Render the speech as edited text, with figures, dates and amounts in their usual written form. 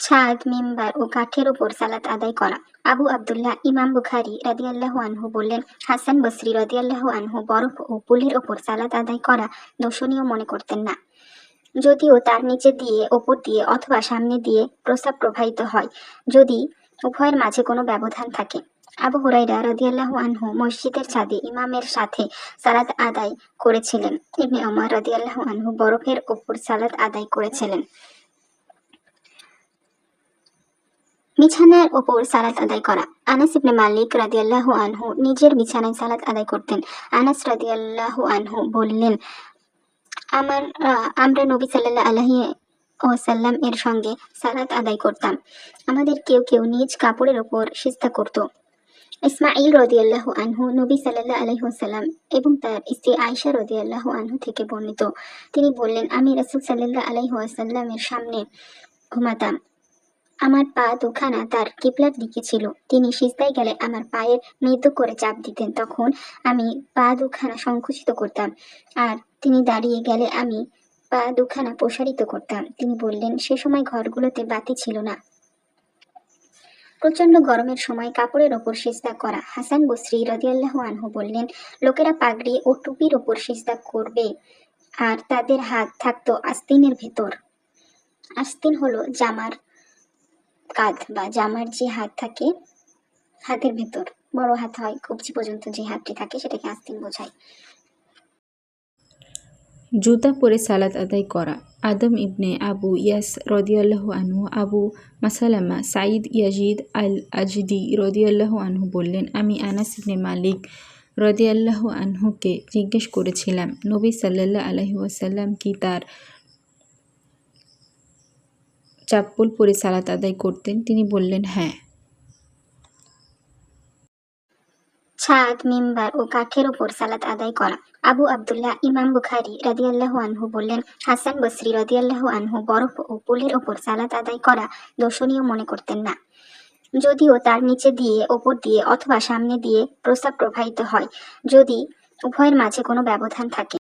ছাদ, মিম্বার ও কাঠের উপর সালাত আদায় করা। আবু আব্দুল্লাহ ইমাম বুখারী রাদিয়াল্লাহু আনহু বললেন, হাসান বসরি রাদিয়াল্লাহু আনহু বরফ ও পুলের ওপর সালাত আদায় করা দোষণীয় মনে করতেন না, যদিও তার নিচে দিয়ে, ওপর দিয়ে অথবা সামনে দিয়ে প্রস্রাব প্রবাহিত হয়, যদি উভয়ের মাঝে কোনো ব্যবধান থাকে। আবু হুরাইরা রাদিয়াল্লাহু আনহু মসজিদের ছাদে ইমামের সাথে সালাত আদায় করেছিলেন। ইবনে ওমর রাদিয়াল্লাহু আনহু বরফের ওপর সালাত আদায় করেছিলেন। বিছানার ওপর সালাত আদায় করা। আনাস ইবনে মালিক রাদিয়াল্লাহু আনহু নিজের বিছানায় সালাত আদায় করতেন। আনাস রাদিয়াল্লাহু আনহু বললেন, আমরা নবী সাল্লাল্লাহু আলাইহি ওয়াসাল্লাম এর সঙ্গে সালাত আদায় করতাম। আমাদের কেউ কেউ নিজ কাপড়ের ওপর সিজদা করত। ইসমাঈল রাদিয়াল্লাহু আনহু নবী সাল্লাল্লাহু আলাইহি ওয়াসাল্লাম এবং তার স্ত্রী আয়েশা রাদিয়াল্লাহু আনহু থেকে বর্ণিত। তিনি বললেন, আমি রাসূল সাল্লাল্লাহু আলাইহি ওয়াসাল্লামের সামনে ঘুমাতাম। আমার পা দুখানা তার কিবলার দিকে ছিল। তিনি সিজদায় গেলে আমার পায়ের মৃদু করে চাপ দিতেন, তখন আমি পা দুখানা সংকুচিত করতাম, আর তিনি দাঁড়িয়ে গেলে আমি পা দুখানা প্রসারিত করতাম। তিনি বললেন, সে সময় ঘরগুলোতে বাতি ছিল না। প্রচন্ড গরমের সময় কাপড়ের ওপর সিজদা করা। হাসান বসরি রাদিয়াল্লাহু আনহু বললেন, লোকেরা পাগড়ি ও টুপির ওপর সিজদা করবে আর তাদের হাত থাকতো আস্তিনের ভেতর। আস্তিন হলো জামার কাঁধ বা জামার যে হাত থাকে, হাতের ভেতর বড় হাত হয়, কবজি পর্যন্ত যে হাতটি থাকে সেটাকে আস্তিন বোঝায়। জুতা পরে সালাত আদায় করা। আদম ইবনে আবু ইয়াস রাদিয়াল্লাহু আনহু Abu Maslama Saeed Yazid al Azdi রাদিয়াল্লাহু আনহু বললেন, আমি আনাস ইবনে মালিক রাদিয়াল্লাহু আনহুকে জিজ্ঞেস করেছিলাম, নবী সাল্লাল্লাহু আলাইহি ওয়াসাল্লাম কি তার চাপ্পল পরে সালাত আদায় করতেন? তিনি বললেন, হ্যাঁ। ছাদ, মিম্বার ও কাঠের উপর সালাত আদায় করা। আবু আব্দুল্লাহ ইমাম বুখারী রাদিয়াল্লাহু আনহু বললেন, হাসান বসরি রাদিয়াল্লাহু আনহু বরফ ও পুলের ওপর সালাত আদায় করা দোষণীয় মনে করতেন না, যদিও তার নিচে দিয়ে, ওপর দিয়ে অথবা সামনে দিয়ে প্রস্রাব প্রবাহিত হয়, যদি উভয়ের মাঝে কোনো ব্যবধান থাকে।